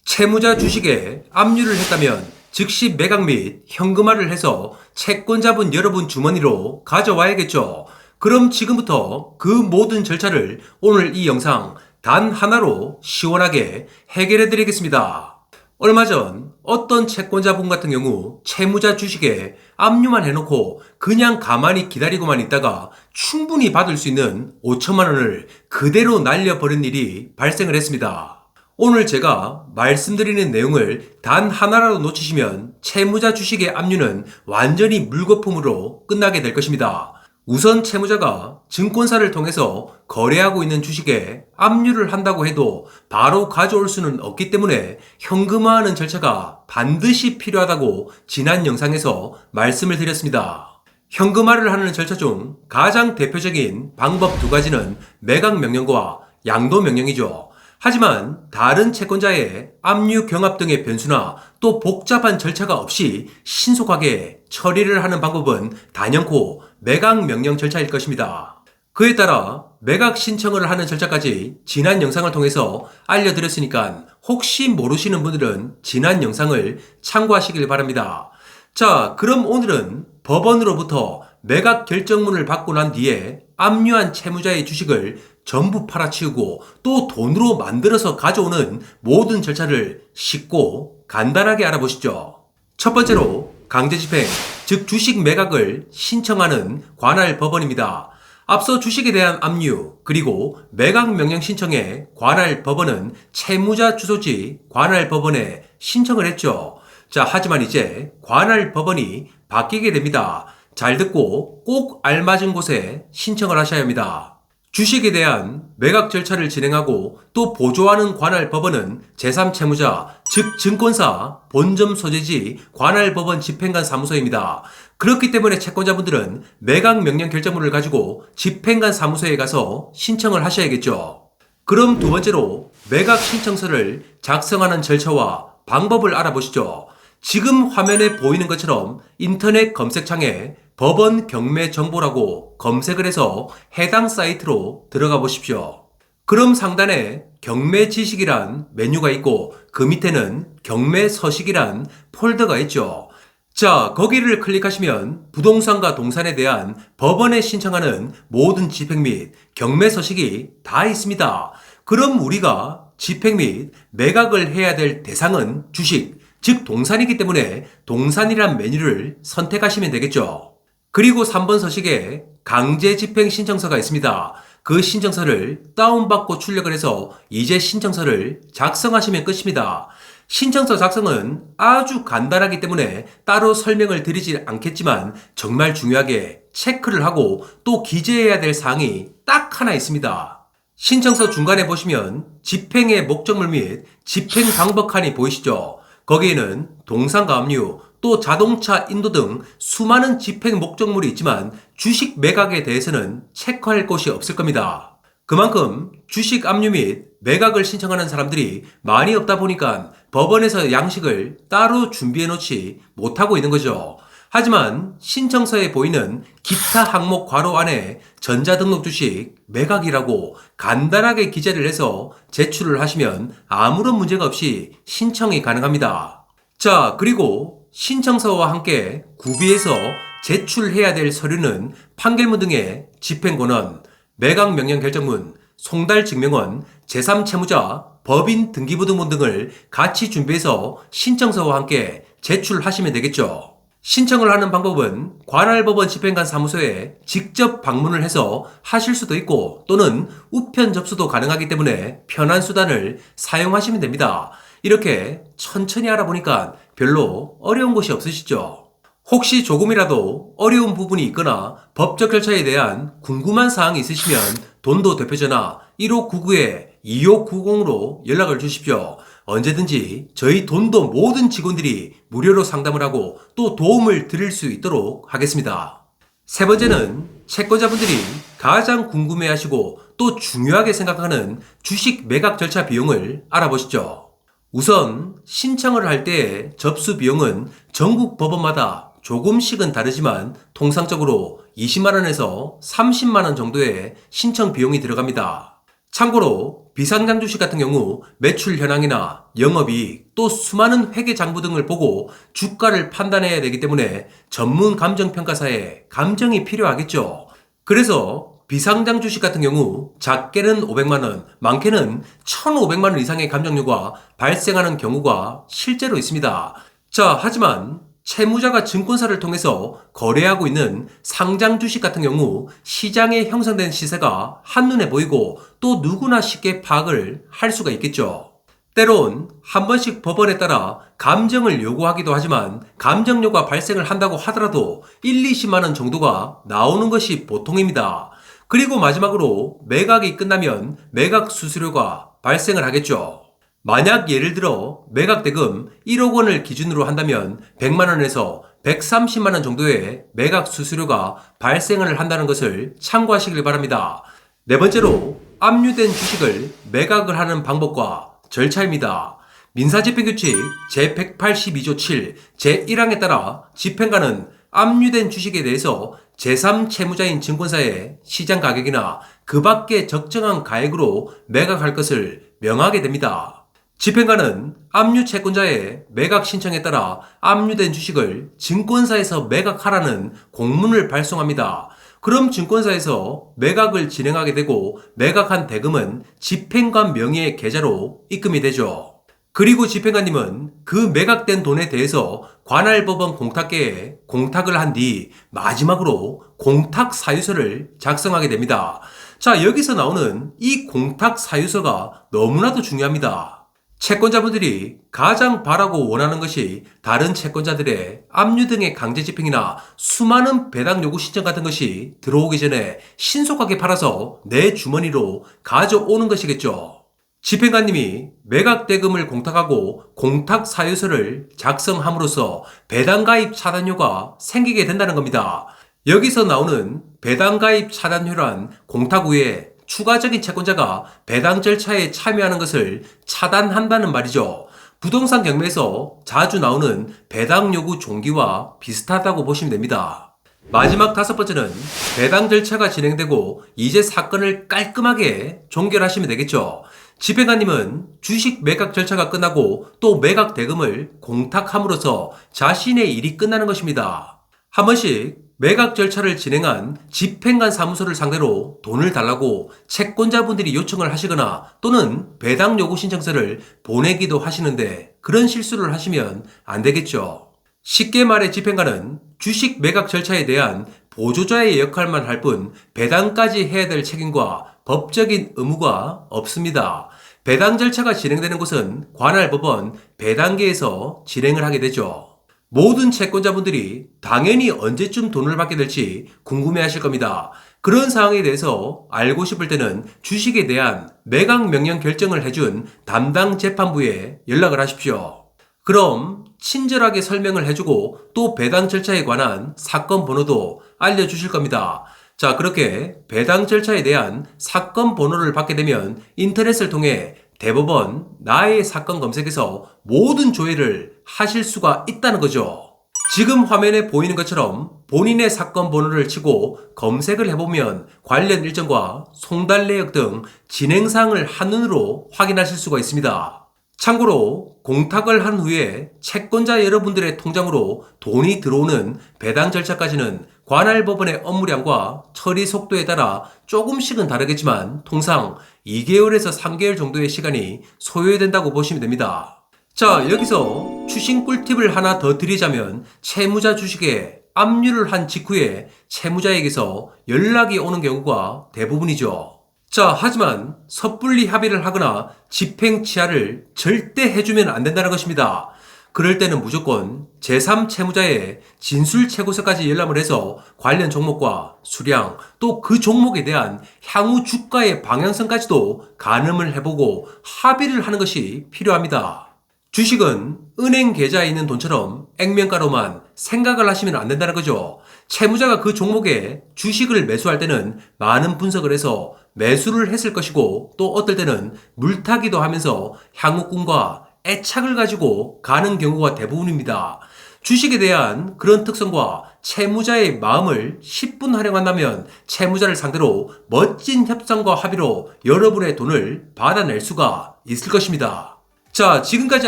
채무자 주식에 압류를 했다면 즉시 매각 및 현금화를 해서 채권자분 여러분 주머니로 가져와야겠죠. 그럼 지금부터 그 모든 절차를 오늘 이 영상 단 하나로 시원하게 해결해 드리겠습니다. 얼마 전 어떤 채권자분 같은 경우 채무자 주식에 압류만 해놓고 그냥 가만히 기다리고만 있다가 충분히 받을 수 있는 5천만 원을 그대로 날려버린 일이 발생을 했습니다. 오늘 제가 말씀드리는 내용을 단 하나라도 놓치시면 채무자 주식의 압류는 완전히 물거품으로 끝나게 될 것입니다. 우선 채무자가 증권사를 통해서 거래하고 있는 주식에 압류를 한다고 해도 바로 가져올 수는 없기 때문에 현금화하는 절차가 반드시 필요하다고 지난 영상에서 말씀을 드렸습니다. 현금화를 하는 절차 중 가장 대표적인 방법 두 가지는 매각 명령과 양도 명령이죠. 하지만 다른 채권자의 압류 경합 등의 변수나 또 복잡한 절차가 없이 신속하게 처리를 하는 방법은 단연코 매각 명령 절차일 것입니다. 그에 따라 매각 신청을 하는 절차까지 지난 영상을 통해서 알려드렸으니까 혹시 모르시는 분들은 지난 영상을 참고하시길 바랍니다. 자, 그럼 오늘은 법원으로부터 매각 결정문을 받고 난 뒤에 압류한 채무자의 주식을 전부 팔아치우고 또 돈으로 만들어서 가져오는 모든 절차를 쉽고 간단하게 알아보시죠. 첫 번째로 강제집행, 즉 주식 매각을 신청하는 관할 법원입니다. 앞서 주식에 대한 압류 그리고 매각 명령 신청에 관할 법원은 채무자 주소지 관할 법원에 신청을 했죠. 자, 하지만 이제 관할 법원이 바뀌게 됩니다. 잘 듣고 꼭 알맞은 곳에 신청을 하셔야 합니다. 주식에 대한 매각 절차를 진행하고 또 보조하는 관할 법원은 제3채무자, 즉 증권사 본점 소재지 관할 법원 집행관 사무소입니다. 그렇기 때문에 채권자분들은 매각 명령 결정문을 가지고 집행관 사무소에 가서 신청을 하셔야겠죠. 그럼 두 번째로 매각 신청서를 작성하는 절차와 방법을 알아보시죠. 지금 화면에 보이는 것처럼 인터넷 검색창에 법원 경매 정보라고 검색을 해서 해당 사이트로 들어가 보십시오. 그럼 상단에 경매 지식이란 메뉴가 있고 그 밑에는 경매 서식이란 폴더가 있죠. 자, 거기를 클릭하시면 부동산과 동산에 대한 법원에 신청하는 모든 집행 및 경매 서식이 다 있습니다. 그럼 우리가 집행 및 매각을 해야 될 대상은 주식, 즉 동산이기 때문에 동산이란 메뉴를 선택하시면 되겠죠. 그리고 3번 서식에 강제 집행 신청서가 있습니다. 그 신청서를 다운받고 출력을 해서 이제 신청서를 작성하시면 끝입니다. 신청서 작성은 아주 간단하기 때문에 따로 설명을 드리지 않겠지만 정말 중요하게 체크를 하고 또 기재해야 될 사항이 딱 하나 있습니다. 신청서 중간에 보시면 집행의 목적물 및 집행 방법 칸이 보이시죠? 거기에는 동산과 압류, 또 자동차 인도 등 수많은 집행 목적물이 있지만 주식 매각에 대해서는 체크할 곳이 없을 겁니다. 그만큼 주식 압류 및 매각을 신청하는 사람들이 많이 없다 보니까 법원에서 양식을 따로 준비해 놓지 못하고 있는 거죠. 하지만 신청서에 보이는 기타 항목 괄호 안에 전자등록 주식 매각이라고 간단하게 기재를 해서 제출을 하시면 아무런 문제가 없이 신청이 가능합니다. 자, 그리고 신청서와 함께 구비해서 제출해야 될 서류는 판결문 등의 집행권원, 매각 명령 결정문, 송달 증명원, 제3채무자, 법인 등기부등본 등을 같이 준비해서 신청서와 함께 제출하시면 되겠죠. 신청을 하는 방법은 관할법원 집행관 사무소에 직접 방문을 해서 하실 수도 있고 또는 우편 접수도 가능하기 때문에 편한 수단을 사용하시면 됩니다. 이렇게 천천히 알아보니까 별로 어려운 것이 없으시죠? 혹시 조금이라도 어려운 부분이 있거나 법적 절차에 대한 궁금한 사항이 있으시면 돈도 대표전화 1599-2590으로 연락을 주십시오. 언제든지 저희 돈도 모든 직원들이 무료로 상담을 하고 또 도움을 드릴 수 있도록 하겠습니다. 세 번째는 채권자분들이 가장 궁금해하시고 또 중요하게 생각하는 주식 매각 절차 비용을 알아보시죠. 우선 신청을 할 때의 접수 비용은 전국 법원마다 조금씩은 다르지만 통상적으로 20만원에서 30만원 정도의 신청 비용이 들어갑니다. 참고로 비상장 주식 같은 경우 매출 현황이나 영업이익 또 수많은 회계 장부 등을 보고 주가를 판단해야 되기 때문에 전문 감정평가사의 감정이 필요하겠죠. 그래서 비상장 주식 같은 경우 작게는 500만원, 많게는 1,500만원 이상의 감정료가 발생하는 경우가 실제로 있습니다. 자, 하지만 채무자가 증권사를 통해서 거래하고 있는 상장 주식 같은 경우 시장에 형성된 시세가 한눈에 보이고 또 누구나 쉽게 파악을 할 수가 있겠죠. 때론 한 번씩 법원에 따라 감정을 요구하기도 하지만 감정료가 발생을 한다고 하더라도 1, 20만원 정도가 나오는 것이 보통입니다. 그리고 마지막으로 매각이 끝나면 매각 수수료가 발생을 하겠죠. 만약 예를 들어 매각 대금 1억 원을 기준으로 한다면 100만 원에서 130만 원 정도의 매각 수수료가 발생을 한다는 것을 참고하시길 바랍니다. 네 번째로 압류된 주식을 매각을 하는 방법과 절차입니다. 민사집행규칙 제182조 7 제1항에 따라 집행관은 압류된 주식에 대해서 제3채무자인 증권사의 시장 가격이나 그 밖의 적정한 가액으로 매각할 것을 명하게 됩니다. 집행관은 압류 채권자의 매각 신청에 따라 압류된 주식을 증권사에서 매각하라는 공문을 발송합니다. 그럼 증권사에서 매각을 진행하게 되고 매각한 대금은 집행관 명의의 계좌로 입금이 되죠. 그리고 집행관님은 그 매각된 돈에 대해서 관할법원 공탁계에 공탁을 한 뒤 마지막으로 공탁 사유서를 작성하게 됩니다. 자, 여기서 나오는 이 공탁 사유서가 너무나도 중요합니다. 채권자분들이 가장 바라고 원하는 것이 다른 채권자들의 압류 등의 강제 집행이나 수많은 배당 요구 신청 같은 것이 들어오기 전에 신속하게 팔아서 내 주머니로 가져오는 것이겠죠. 집행관님이 매각 대금을 공탁하고 공탁 사유서를 작성함으로써 배당가입 차단료가 생기게 된다는 겁니다. 여기서 나오는 배당가입 차단료란 공탁 후에 추가적인 채권자가 배당 절차에 참여하는 것을 차단한다는 말이죠. 부동산 경매에서 자주 나오는 배당 요구 종기와 비슷하다고 보시면 됩니다. 마지막 다섯 번째는 배당 절차가 진행되고 이제 사건을 깔끔하게 종결하시면 되겠죠. 집행관님은 주식 매각 절차가 끝나고 또 매각 대금을 공탁함으로써 자신의 일이 끝나는 것입니다. 한 번씩 매각 절차를 진행한 집행관 사무소를 상대로 돈을 달라고 채권자분들이 요청을 하시거나 또는 배당 요구 신청서를 보내기도 하시는데 그런 실수를 하시면 안 되겠죠. 쉽게 말해 집행관은 주식 매각 절차에 대한 보조자의 역할만 할 뿐 배당까지 해야 될 책임과 법적인 의무가 없습니다. 배당 절차가 진행되는 곳은 관할법원 배당계에서 진행을 하게 되죠. 모든 채권자분들이 당연히 언제쯤 돈을 받게 될지 궁금해 하실 겁니다. 그런 상황에 대해서 알고 싶을 때는 주식에 대한 매각 명령 결정을 해준 담당 재판부에 연락을 하십시오. 그럼 친절하게 설명을 해주고 또 배당 절차에 관한 사건 번호도 알려주실 겁니다. 자, 그렇게 배당 절차에 대한 사건 번호를 받게 되면 인터넷을 통해 대법원 나의 사건 검색에서 모든 조회를 하실 수가 있다는 거죠. 지금 화면에 보이는 것처럼 본인의 사건 번호를 치고 검색을 해보면 관련 일정과 송달 내역 등 진행사항을 한눈으로 확인하실 수가 있습니다. 참고로 공탁을 한 후에 채권자 여러분들의 통장으로 돈이 들어오는 배당 절차까지는 관할법원의 업무량과 처리 속도에 따라 조금씩은 다르겠지만 통상 2개월에서 3개월 정도의 시간이 소요된다고 보시면 됩니다. 자, 여기서 추신 꿀팁을 하나 더 드리자면 채무자 주식에 압류를 한 직후에 채무자에게서 연락이 오는 경우가 대부분이죠. 자, 하지만 섣불리 합의를 하거나 집행 치하를 절대 해주면 안 된다는 것입니다. 그럴 때는 무조건 제3채무자의 진술채고서까지 열람을 해서 관련 종목과 수량 또 그 종목에 대한 향후 주가의 방향성까지도 가늠을 해보고 합의를 하는 것이 필요합니다. 주식은 은행 계좌에 있는 돈처럼 액면가로만 생각을 하시면 안 된다는 거죠. 채무자가 그 종목에 주식을 매수할 때는 많은 분석을 해서 매수를 했을 것이고 또 어떨 때는 물타기도 하면서 향후 꿈과 애착을 가지고 가는 경우가 대부분입니다. 주식에 대한 그런 특성과 채무자의 마음을 10분 활용한다면 채무자를 상대로 멋진 협상과 합의로 여러분의 돈을 받아낼 수가 있을 것입니다. 자, 지금까지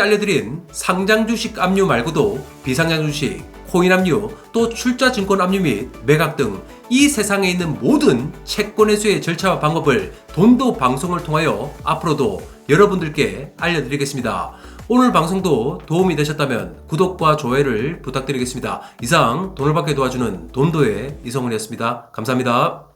알려드린 상장 주식 압류 말고도 비상장 주식, 코인 압류, 또 출자 증권 압류 및 매각 등 이 세상에 있는 모든 채권 회수의 절차와 방법을 돈도 방송을 통하여 앞으로도 여러분들께 알려드리겠습니다. 오늘 방송도 도움이 되셨다면 구독과 좋아요를 부탁드리겠습니다. 이상 돈을 받게 도와주는 돈도의 이성훈이었습니다. 감사합니다.